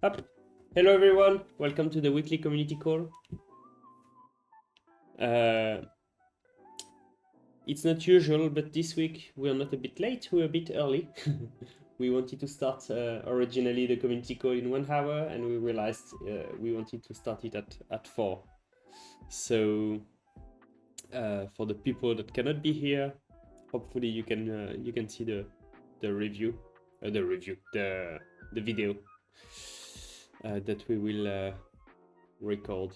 Up. Hello everyone, welcome to the weekly community call. It's not usual, but this week we're not a bit late, we're a bit early. We wanted to start originally the community call in 1 hour, and we realized we wanted to start it at 4. So for the people that cannot be here, hopefully you can see the video that we will record.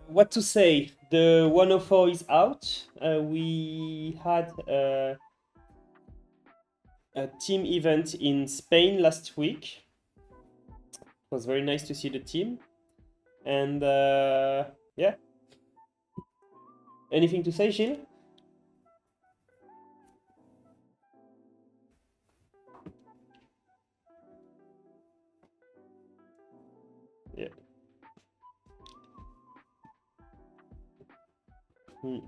What to say? The 104 is out. We had a team event in Spain last week. It was very nice to see the team. And yeah. Anything to say, Gilles? Yeah. Hmm.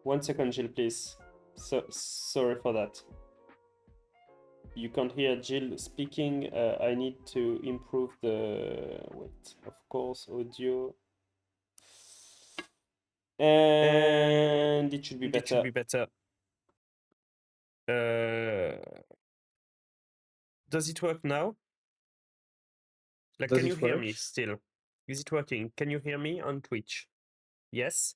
1 second, Jill, please. Sorry for that. You can't hear Jill speaking. I need to improve the... Wait, of course, audio. And it should be better. Does it work now? Like, can you hear me still? Is it working? Can you hear me on Twitch? Yes.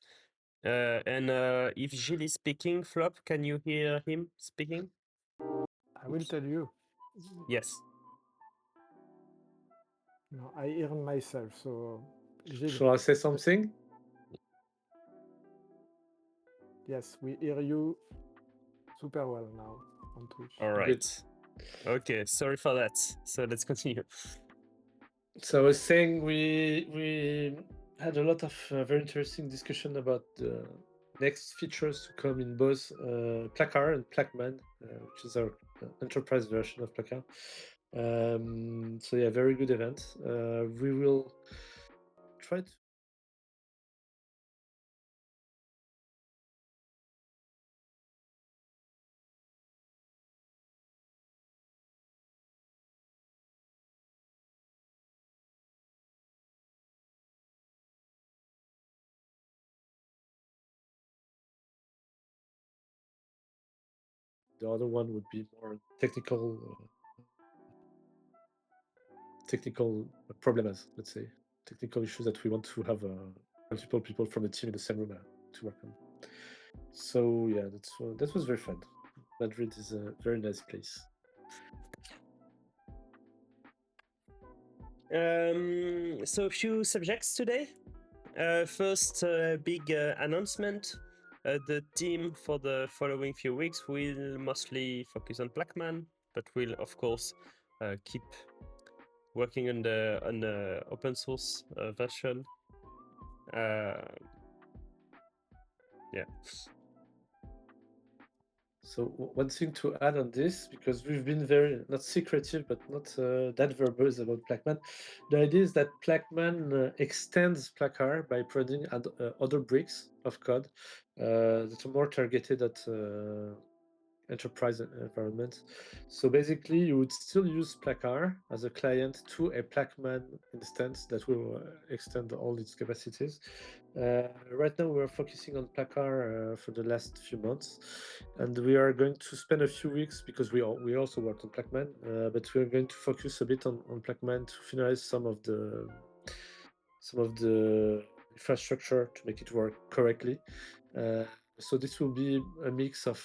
And if Gilles is speaking, Flop, can you hear him speaking? I will tell you. Yes. No, I hear myself, so... Gilles. Shall I say something? Yes, we hear you super well now on Twitch. All right. Okay, sorry for that. So let's continue. So I was saying we had a lot of very interesting discussion about the next features to come in both Plakar and Plakman, which is our enterprise version of Plakar. So yeah, very good event. We will try to... The other one would be more technical problems, let's say, technical issues that we want to have multiple people from the team in the same room to work on. So yeah, that was very fun. Madrid is a very nice place. So a few subjects today. First, big announcement. The team for the following few weeks will mostly focus on Plakman, but will of course keep working on the open source version. Yeah. So one thing to add on this, because we've been very, not secretive, but not that verbose about Plakman. The idea is that Plakman extends Plakar by providing other bricks of code that are more targeted at enterprise environment. So basically, you would still use Plakar as a client to a Plakman instance that will extend all its capacities. Right now, we're focusing on Plakar for the last few months, and we are going to spend a few weeks because we also worked on Plakman, but we're going to focus a bit on Plakman to finalize some of the infrastructure to make it work correctly. So this will be a mix of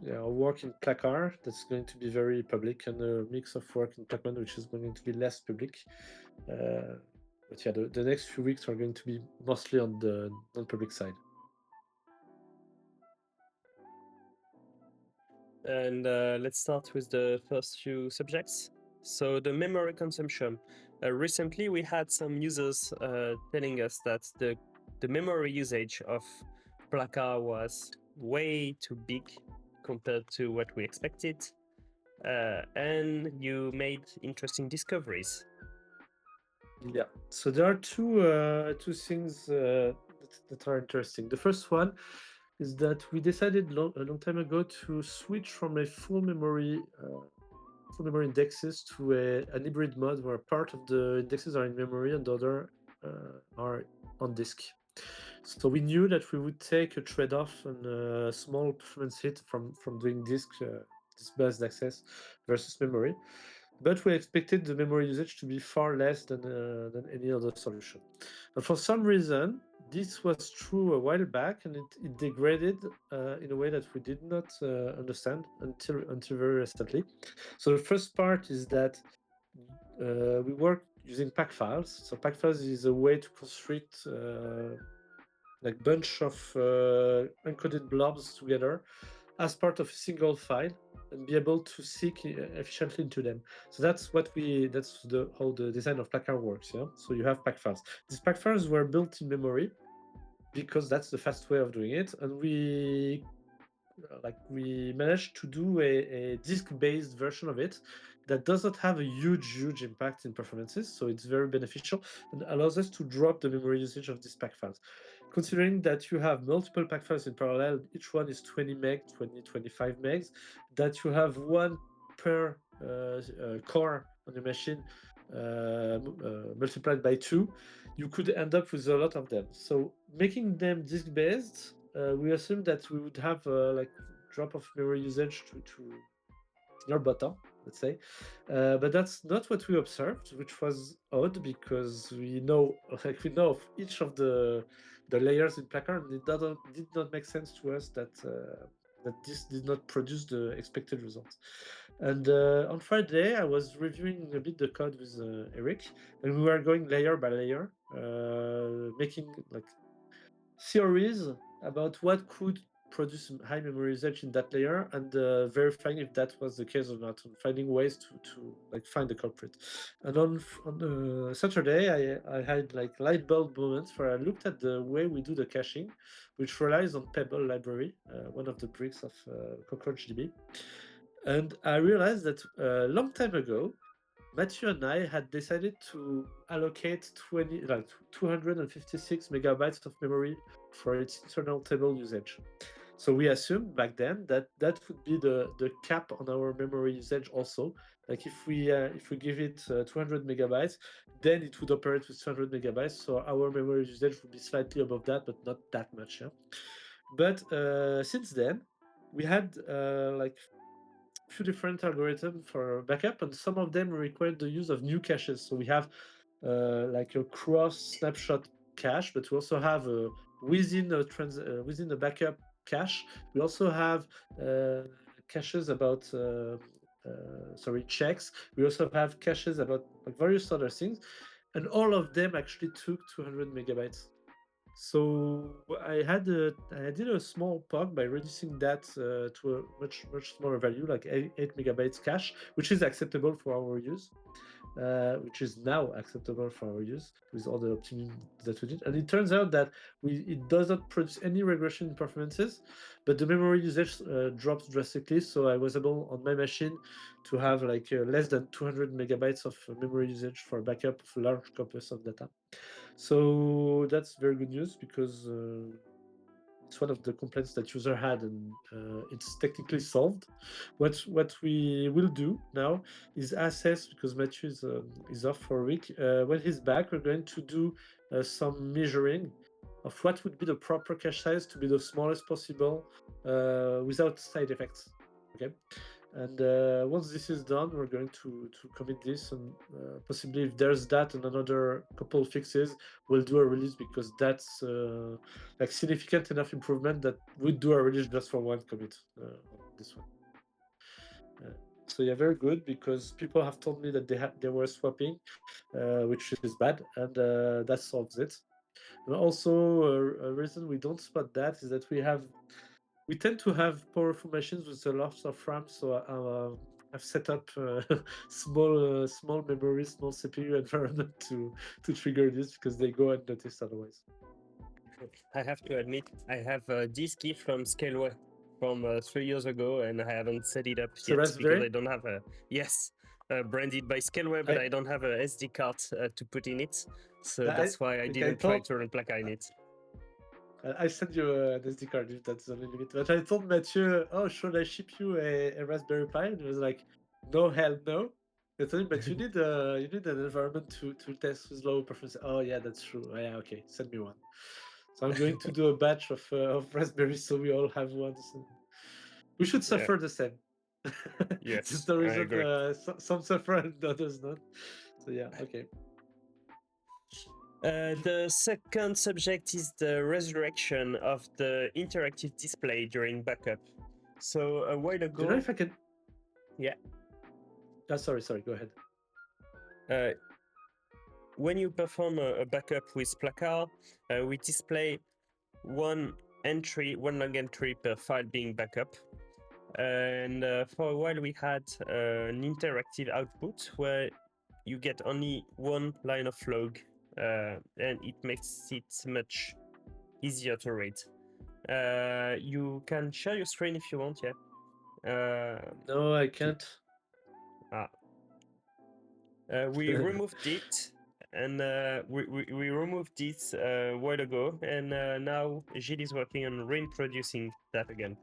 work in Plakar that's going to be very public, and a mix of work in Plakman which is going to be less public. But yeah, the next few weeks are going to be mostly on the non-public side. And let's start with the first few subjects. So the memory consumption. Recently, we had some users telling us that the memory usage of Plakar was way too big compared to what we expected. And you made interesting discoveries. Yeah. So there are two things that are interesting. The first one is that we decided a long time ago to switch from a full memory indexes to an hybrid mode where part of the indexes are in memory and the other are on disk. So we knew that we would take a trade-off and a small performance hit from doing disk-based access versus memory, but we expected the memory usage to be far less than any other solution. And for some reason, this was true a while back, and it degraded in a way that we did not understand until very recently. So the first part is that we work using pack files. So pack files is a way to construct like bunch of encoded blobs together as part of a single file and be able to seek efficiently into them. So that's how the design of Plakar works. Yeah. So you have pack files. These pack files were built in memory because that's the fast way of doing it, and we managed to do a disk-based version of it that does not have a huge impact in performances, so it's very beneficial and allows us to drop the memory usage of these pack files. Considering that you have multiple pack files in parallel, each one is 20 meg, 25 megs, that you have one per core on your machine multiplied by 2, you could end up with a lot of them. So making them disk-based, we assumed that we would have like drop of memory usage to near bottom, let's say, but that's not what we observed, which was odd because we know of each of the layers in Plakar, and it did not make sense to us that this did not produce the expected results. And on Friday, I was reviewing a bit the code with Eric, and we were going layer by layer, making like theories about what could produce high memory usage in that layer, and verifying if that was the case or not, and finding ways to like find the culprit. And on Saturday, I had like light bulb moments where I looked at the way we do the caching, which relies on Pebble library, one of the bricks of CockroachDB. And I realized that a long time ago, Matthew and I had decided to allocate 256 megabytes of memory for its internal table usage. So we assumed back then that that would be the cap on our memory usage also. Like if we give it 200 megabytes, then it would operate with 200 megabytes. So our memory usage would be slightly above that, but not that much. Yeah? But since then, we had like few different algorithms for backup, and some of them require the use of new caches. So we have like a cross snapshot cache, but we also have within a backup cache. We also have caches about checks. We also have caches about like various other things, and all of them actually took 200 megabytes. So I did a small POC by reducing that to a much smaller value, like 8 megabytes cache, which is acceptable for our use, which is now acceptable for our use with all the optimization that we did. And it turns out that it does not produce any regression in performances, but the memory usage drops drastically. So I was able on my machine to have like less than 200 megabytes of memory usage for backup of large corpus of data. So that's very good news because it's one of the complaints that user had, and it's technically solved. What we will do now is assess, because Matthew is off for a week. When he's back, we're going to do some measuring of what would be the proper cache size to be the smallest possible without side effects. Okay. And once this is done, we're going to commit this, and possibly if there's that and another couple fixes, we'll do a release, because that's like significant enough improvement that we'd do a release just for one commit on this one. So yeah, very good, because people have told me that they were swapping, which is bad, and that solves it. And also a reason we don't spot that is that we tend to have powerful machines with a lot of RAM, so I've set up small memory, small CPU environment to trigger this, because they go unnoticed otherwise. I have to admit, I have a diski from Scaleway from 3 years ago, and I haven't set it up So yet Raspberry? because I don't have a. Yes, branded by Scaleway, but I don't have a SD card to put in it, so that's why I didn't try to run Plakar in it. I sent you an SD card if that's the only limit. But I told Mathieu, oh, should I ship you a Raspberry Pi? And he was like, no, hell no. I told him, but you need an environment to test with low performance. Oh yeah, that's true. Oh, yeah, okay, send me one. So I'm going to do a batch of raspberries so we all have one. So we should suffer the same. Yes, There's no I reason agree. some suffer and others not. So yeah, okay. The second subject is the resurrection of the interactive display during backup. So a while ago... Do you know if I can... Yeah. Oh, sorry, go ahead. When you perform a backup with Plakar, we display one log entry per file being backup. And for a while we had an interactive output where you get only one line of log, and it makes it much easier to read. You can share your screen if you want, yeah. No, I can't. We removed it, and we removed it a while ago, and now Gilles is working on reintroducing that again.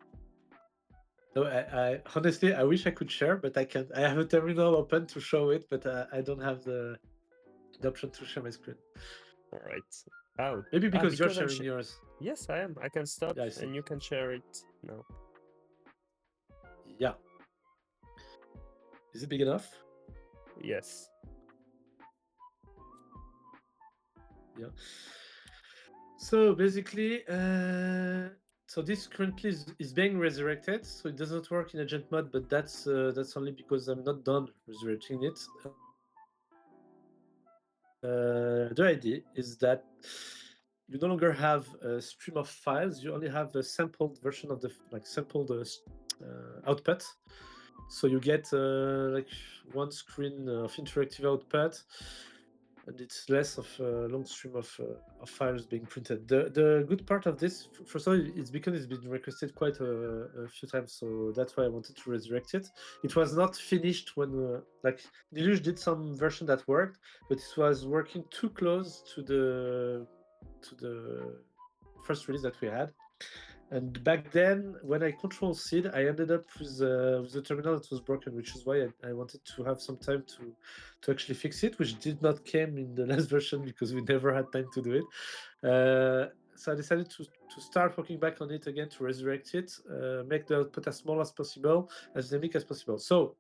No, I honestly, I wish I could share, but I can't. I have a terminal open to show it, but I don't have the option to share my screen. All right. Oh, maybe because you're sharing yours. Yes, I am. I can stop, and you can share it now. Yeah. Is it big enough? Yes. Yeah. So basically, so this currently is being resurrected. So it does not work in agent mode, but that's only because I'm not done resurrecting it. The idea is that you no longer have a stream of files. You only have a sampled version of the sampled output. So you get like one screen of interactive output, and it's less of a long stream of files being printed. The good part of this, first of all, it's because it's been requested quite a few times, so that's why I wanted to resurrect it. It was not finished when like Nilush did some version that worked, but it was working too close to the first release that we had. And back then, when I control seed, I ended up with the terminal that was broken, which is why I wanted to have some time to actually fix it, which did not came in the last version because we never had time to do it. So I decided to start working back on it again to resurrect it, make the output as small as possible, as dynamic as possible. So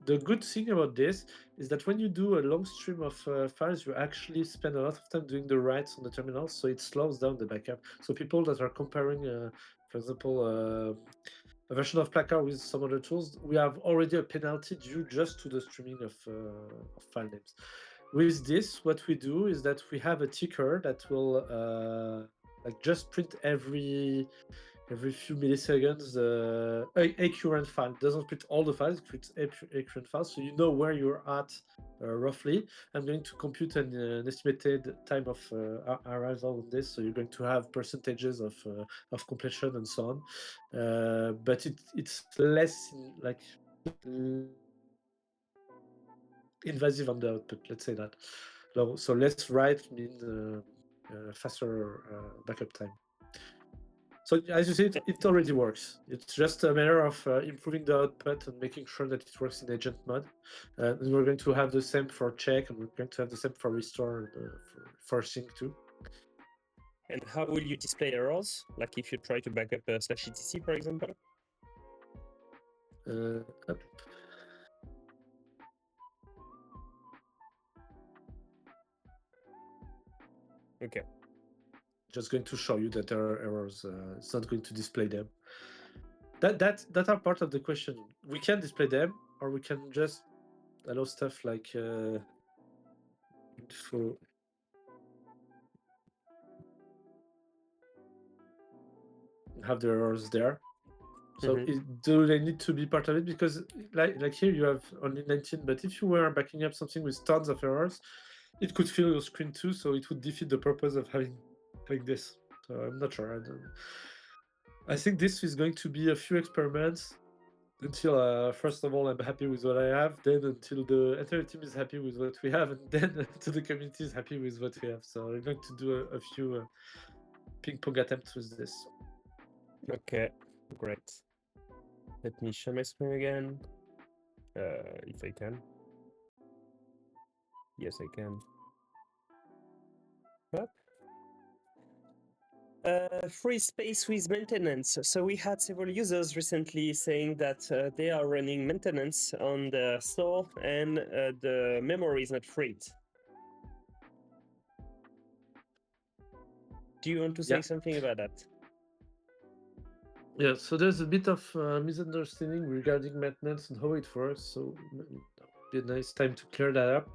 the good thing about this is that when you do a long stream of files, you actually spend a lot of time doing the writes on the terminal, so it slows down the backup. So people that are comparing, for example, a version of Plakar with some other tools, we have already a penalty due just to the streaming of file names. With this, what we do is that we have a ticker that will like just print every few milliseconds a current file. It doesn't print all the files, it prints a current file, so you know where you're at roughly. I'm going to compute an estimated time of arrival on this, so you're going to have percentages of completion and so on. But it's less like invasive on the output, let's say that. So less write means faster backup time. So as you see, it already works. It's just a matter of improving the output and making sure that it works in agent mode. And we're going to have the same for check, and we're going to have the same for restore and for sync too. And how will you display errors? Like if you try to back up /etc, for example? Up. Okay. Just going to show you that there are errors. It's not going to display them. That are part of the question. We can display them, or we can just allow stuff like for have the errors there. So do they need to be part of it? Because like here you have only 19, but if you were backing up something with tons of errors, it could fill your screen too, so it would defeat the purpose of having this. So I'm not sure. I think this is going to be a few experiments until first of all I'm happy with what I have, then until the entire team is happy with what we have, and then until the community is happy with what we have. So I'm going to do a few ping pong attempts with this. Okay, great. Let me share my screen again. If I can. Yes, I can. Up. Free space with maintenance. So we had several users recently saying that they are running maintenance on the store and the memory is not freed. Do you want to say something about that? Yeah, so there's a bit of misunderstanding regarding maintenance and how it works. So that would be a nice time to clear that up.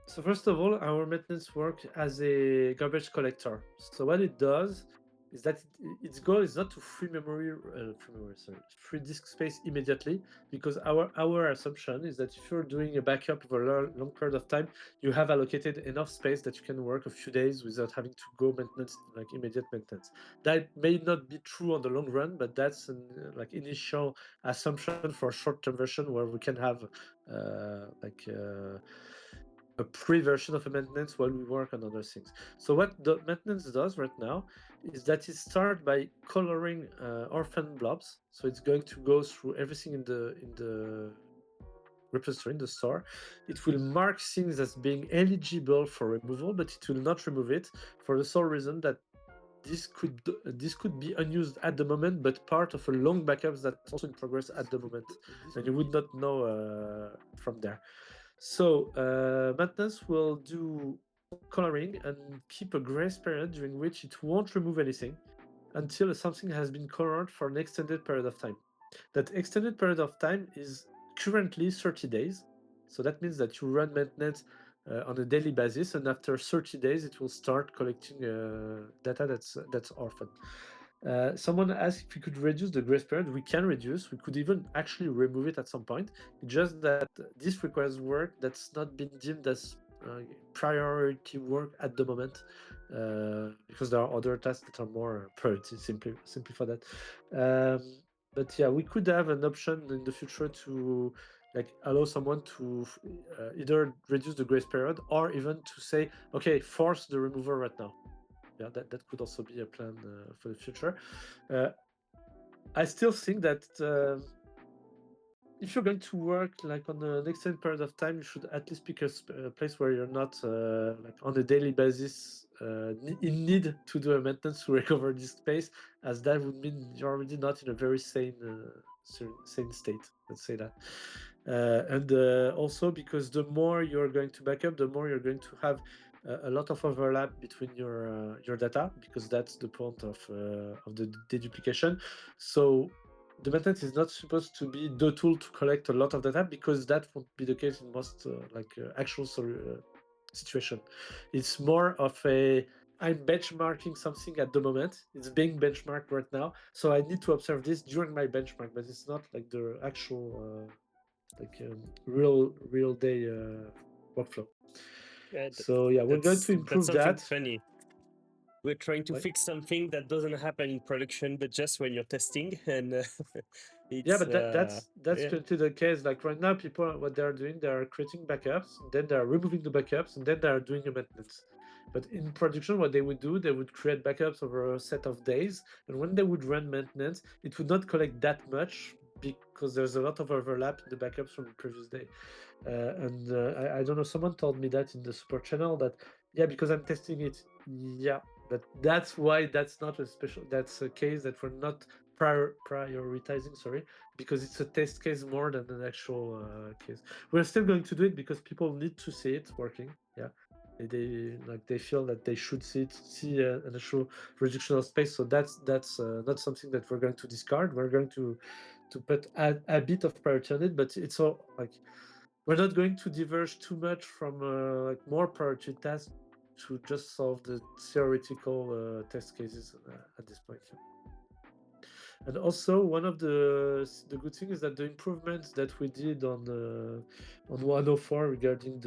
So first of all, our maintenance work as a garbage collector. So what it does is that its goal is not to free disk space immediately, because our assumption is that if you're doing a backup over a long period of time, you have allocated enough space that you can work a few days without having to go maintenance, like immediate maintenance. That may not be true on the long run, but that's an initial assumption for a short-term version where we can have a pre-version of a maintenance while we work on other things. So what the maintenance does right now is that it starts by coloring orphan blobs. So it's going to go through everything in the repository in the store. It will mark things as being eligible for removal, but it will not remove it for the sole reason that this could be unused at the moment, but part of a long backup that's also in progress at the moment, and you would not know from there. So maintenance will do coloring and keep a grace period during which it won't remove anything until something has been colored for an extended period of time. That extended period of time is currently 30 days. So that means that you run maintenance on a daily basis, and after 30 days, it will start collecting data that's orphaned. Someone asked if we could reduce the grace period. We can reduce. We could even actually remove it at some point. Just that this requires work that's not been deemed as priority work at the moment, because there are other tasks that are more priority. Simply for that. But yeah, we could have an option in the future to allow someone to either reduce the grace period or even to say, okay, force the removal right now. Yeah, that could also be a plan for the future. I still think that if you're going to work on an extended period of time, you should at least pick a place where you're not on a daily basis in need to do a maintenance to recover this space, as that would mean you're already not in a very sane state. Let's say that. And also because the more you're going to back up, the more you're going to have a lot of overlap between your data, because that's the point of the deduplication. So the maintenance is not supposed to be the tool to collect a lot of data, because that won't be the case in most actual situation. It's more of I'm benchmarking something at the moment. It's being benchmarked right now, so I need to observe this during my benchmark, but it's not like the actual real day workflow. So yeah, we're going to improve that's something that. funny. We're trying to fix something that doesn't happen in production, but just when you're testing, and Yeah, but that's yeah. currently the case. Like right now, people, what they're doing, they're creating backups, then they're removing the backups, and then they're doing a maintenance. But in production, what they would do, they would create backups over a set of days, and when they would run maintenance, it would not collect that much because there's a lot of overlap in the backups from the previous day. I don't know, someone told me that in the support channel that, yeah, because I'm testing it. Yeah, but that's why that's not a special, that's a case that we're not prioritizing, sorry, because it's a test case more than an actual case. We're still going to do it because people need to see it working. Yeah, they feel that they should see an actual reduction of space. So that's not something that we're going to discard. We're going to put a bit of priority on it, but it's all we're not going to diverge too much from more priority tasks to just solve the theoretical test cases at this point. And also, one of the good things is that the improvements that we did on 104 regarding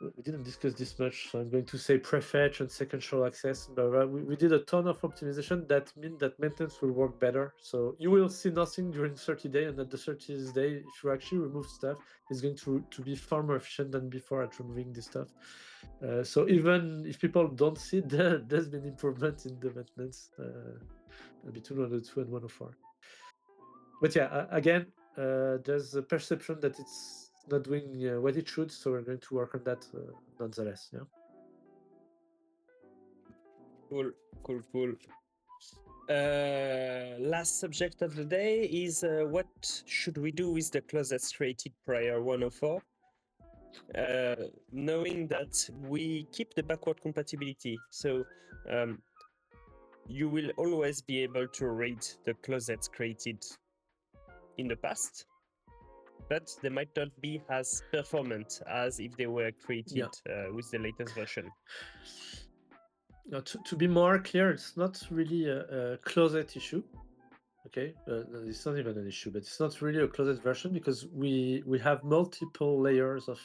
we didn't discuss this much, so I'm going to say prefetch and sequential access. But we did a ton of optimization that means that maintenance will work better. So you will see nothing during 30 days, and at the 30th day, if you actually remove stuff, it's going to be far more efficient than before at removing this stuff. So even if people don't see it, there's been improvement in the maintenance between 102 and 104. But yeah, again, there's a perception that it's not doing what it should, so we're going to work on that nonetheless. Yeah. Cool. Last subject of the day is what should we do with the closets created prior 104? Knowing that we keep the backward compatibility, so you will always be able to read the closets created in the past, but they might not be as performant as if they were created with the latest version. Now, to be more clear, it's not really a closet issue. Okay, it's not even an issue, but it's not really a closet version because we have multiple layers of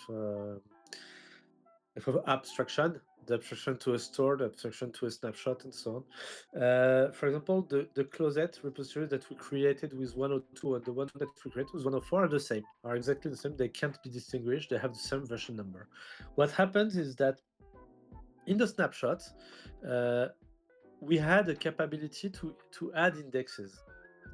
abstraction, the abstraction to a store, the abstraction to a snapshot, and so on. For example, the closet repository that we created with 102 and the one that we created with 104 are the same, are exactly the same. They can't be distinguished. They have the same version number. What happens is that in the snapshot, we had a capability to add indexes.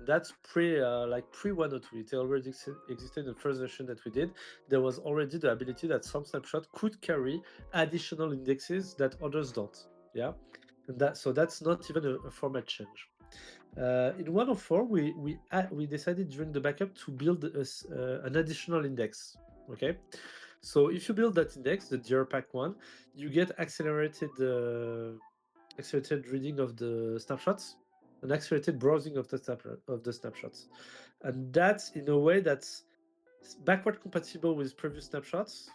That's pre 102. It already existed in the first version that we did. There was already the ability that some snapshot could carry additional indexes that others don't. Yeah, and that's not even a format change. In 104, we decided during the backup to build an additional index. Okay, so if you build that index, the DRPack one, you get accelerated reading of the snapshots and accelerated browsing of the snapshots, and that's in a way that's backward compatible with previous snapshots,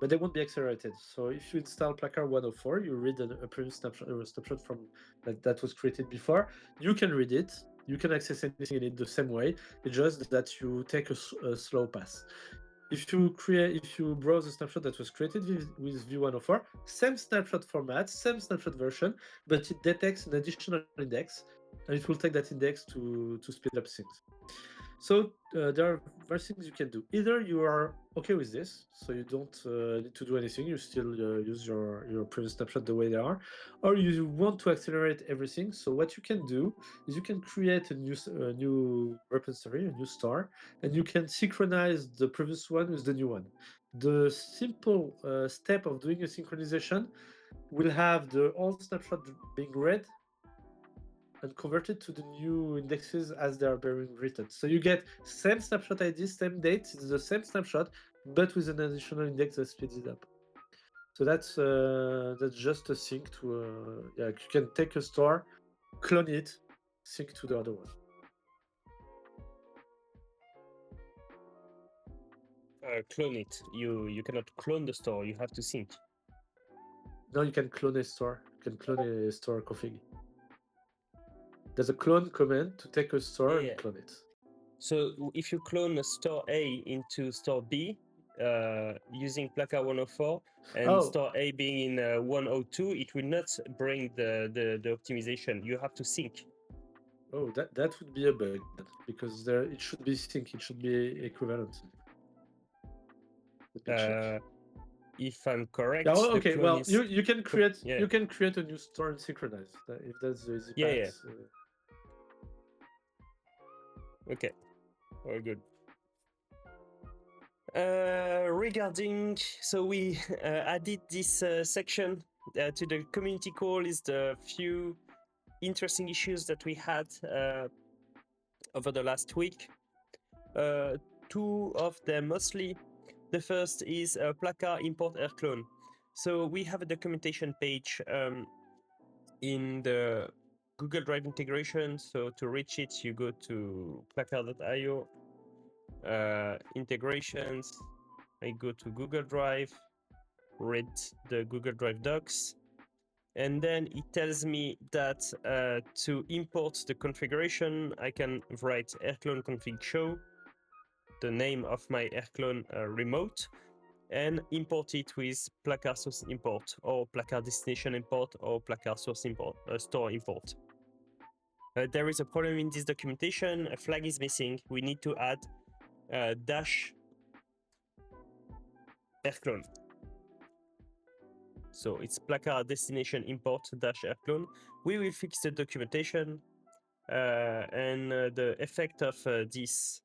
but they won't be accelerated. So if you install Plakar 104, you read a previous snapshot from that was created before. You can read it. You can access anything in it the same way. It's just that you take a slow pass. If you browse a snapshot that was created with v104, same snapshot format, same snapshot version, but it detects an additional index, and it will take that index to speed up things. So there are various things you can do. Either you are okay with this, so you don't need to do anything. You still use your previous snapshot the way they are, or you want to accelerate everything. So what you can do is you can create a new repository, a new store, and you can synchronize the previous one with the new one. The simple step of doing a synchronization will have the old snapshot being read and converted to the new indexes as they are being written. So you get same snapshot ID, same date, it's the same snapshot, but with an additional index that speeds it up. So that's just a sync to you can take a store, clone it, sync to the other one. Clone it. You cannot clone the store. You have to sync. No, you can clone a store. You can clone a store config. There's a clone command to take a store and clone it. So if you clone a store A into store B using Plakar 104 and store A being in 102, it will not bring the optimization. You have to sync. Oh, that would be a bug because it should be sync. It should be equivalent. If I'm correct. Yeah, okay. Well, you can create you can create a new store and synchronize if that's the easy path. Okay, all good. Regarding, so we added this section to the community call is the few interesting issues that we had over the last week. Two of them mostly. The first is Plakar import air clone. So we have a documentation page in the Google Drive integration. So to reach it, you go to plakar.io, integrations. I go to Google Drive, read the Google Drive docs, and then it tells me that to import the configuration, I can write airclone config show, the name of my airclone remote, and import it with Plakar source import or Plakar destination import or Plakar source import, store import. There is a problem in this documentation. A flag is missing. We need to add dash rclone. So it's Plakar destination import dash rclone. We will fix the documentation, and the effect of this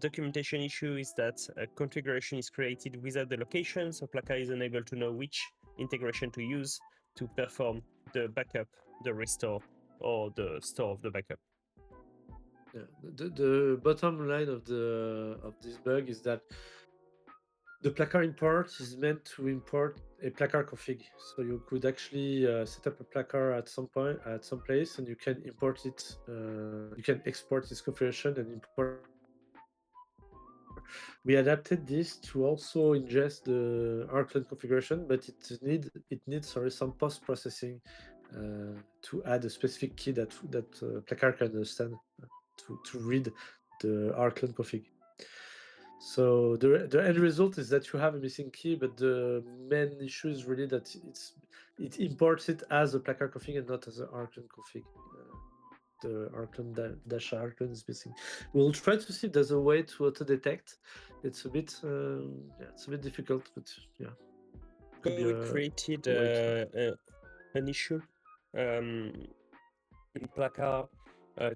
documentation issue is that a configuration is created without the location, so Plakar is unable to know which integration to use to perform the backup, the restore, or the store of the backup. Yeah. The bottom line of this bug is that the Plakar import is meant to import a Plakar config. So you could actually set up a Plakar at some point, at some place, and you can import it. You can export this configuration and import. We adapted this to also ingest the rclone configuration, but it needs some post processing to add a specific key that Plakar can understand to read the rclone config. So the end result is that you have a missing key, but the main issue is really that it imports it as a Plakar config and not as an rclone config. The rclone dash rclone is missing. We'll try to see if there's a way to auto detect. It's a bit it's a bit difficult, but yeah. Could be we created an issue in Plakar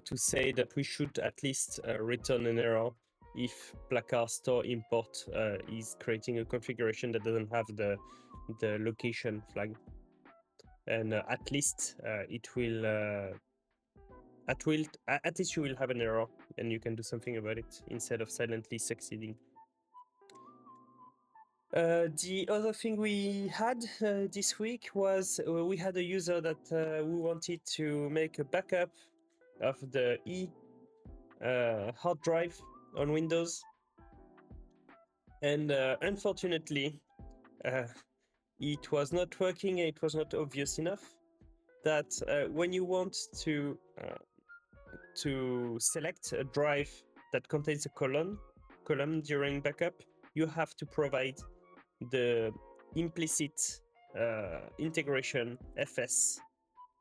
to say that we should at least return an error if Plakar store import is creating a configuration that doesn't have the location flag, and at least it will at least you will have an error and you can do something about it instead of silently succeeding. The other thing we had this week was we had a user that we wanted to make a backup of the hard drive on Windows, and unfortunately it was not working. It was not obvious enough that when you want to select a drive that contains a column during backup, you have to provide the implicit integration FS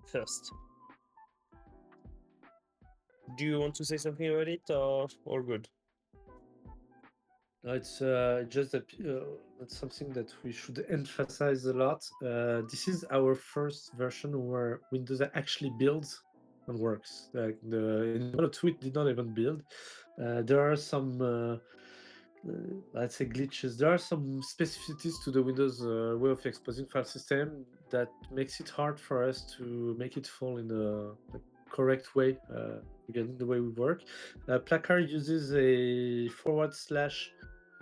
first. Do you want to say something about it, or all good? It's just that that's something that we should emphasize a lot. This is our first version where Windows actually builds and works. Like in 1.2 it did not even build. There are some let's say glitches. There are some specificities to the Windows way of exposing file system that makes it hard for us to make it fall in the correct way regarding the way we work. Plakar uses a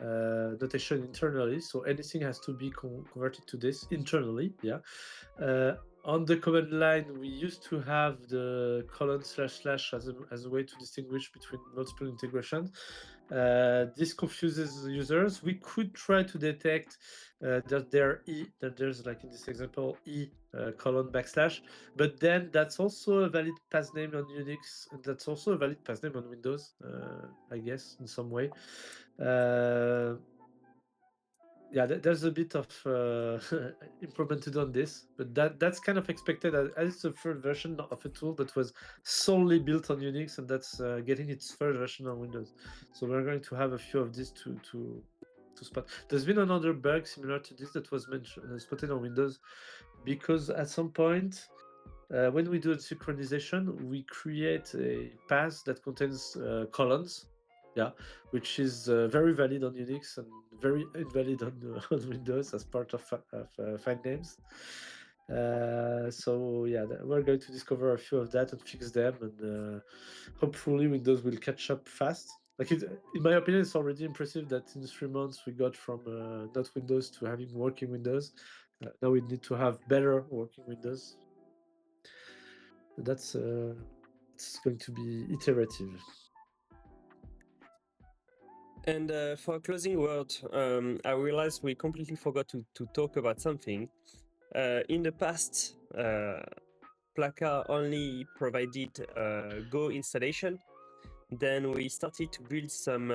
/ notation internally, so anything has to be converted to this internally. Yeah. On the command line, we used to have the : / as a way to distinguish between multiple integrations. This confuses users. We could try to detect that there's like in this example : but then that's also a valid path name on Unix, and that's also a valid path name on Windows, I guess, in some way. Yeah, there's a bit of implemented on this, but that's kind of expected as it's the first version of a tool that was solely built on Unix, and that's getting its first version on Windows. So we're going to have a few of these to spot. There's been another bug similar to this that was spotted on Windows, because at some point when we do a synchronization, we create a path that contains columns. Yeah, which is very valid on Unix and very invalid on Windows as part of file names. So yeah, we're going to discover a few of that and fix them, and hopefully Windows will catch up fast. Like in my opinion, it's already impressive that in 3 months we got from not Windows to having working Windows. Now we need to have better working Windows. That's it's going to be iterative. And for a closing word, I realized we completely forgot to talk about something. In the past, Plakar only provided Go installation. Then we started to build some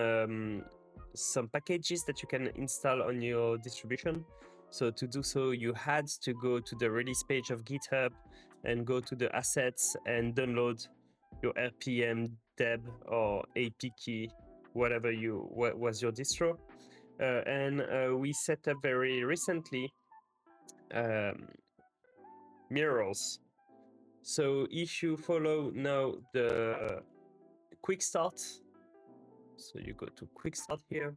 some packages that you can install on your distribution. So to do so, you had to go to the release page of GitHub and go to the assets and download your RPM, deb, or APK, whatever was your distro. And we set up very recently mirrors. So if you follow now the quick start, so you go to quick start here,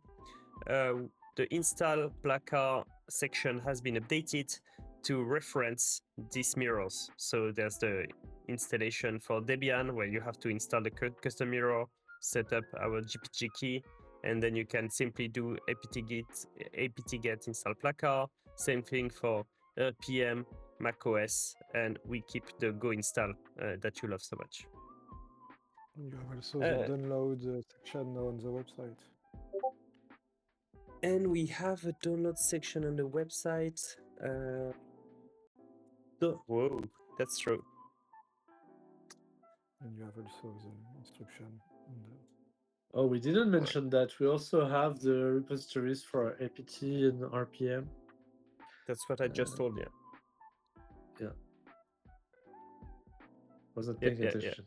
the install Plakar section has been updated to reference these mirrors. So there's the installation for Debian where you have to install the custom mirror, set up our GPG key, and then you can simply do apt-get install Plakar. Same thing for RPM, macOS, and we keep the Go install that you love so much. You have also the download section on the website. And we have a download section on the website. Whoa, that's true. And you have also the instruction. Oh, we didn't mention that. We also have the repositories for apt and RPM. That's what I just told you. Yeah. Wasn't paying Yeah. attention.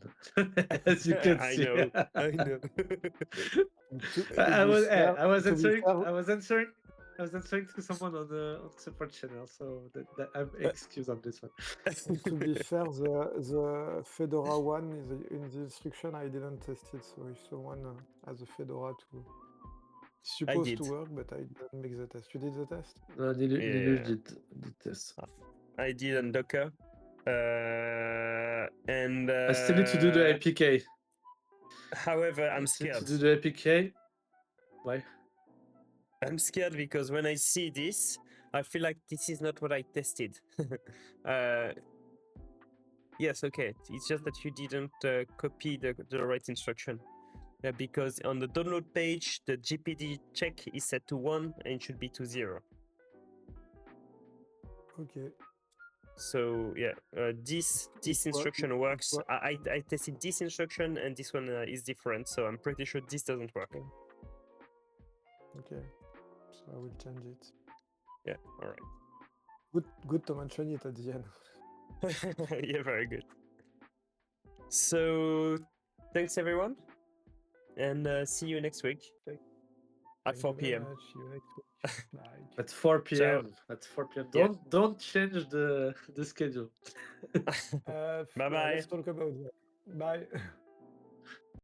As you can I see. know. I know. I was answering to someone on the support channel, so that I'm excused on this one. To be fair, the Fedora one is in the instruction. I didn't test it, so if someone has a Fedora it's supposed to work, but I didn't make the test. You did the test? No, Nilu did the test. I did on Docker. And I still need to do the APK. However, I'm scared. To do the APK. Why? I'm scared because when I see this, I feel like this is not what I tested. Yes, okay. It's just that you didn't copy the right instruction. Because on the download page, the GPD check is set to 1 and it should be to 0. Okay. So yeah, this instruction works. I tested this instruction and this one is different, so I'm pretty sure this doesn't work. Okay, so I will change it. Yeah, all right. Good to mention it at the end. Yeah, very good. So thanks everyone, and see you next week at 4 p.m. See you next week. Bye. At 4 p.m. Ciao. At 4 p.m. Yeah. Don't change the schedule. Bye bye. Let's talk about that. Bye.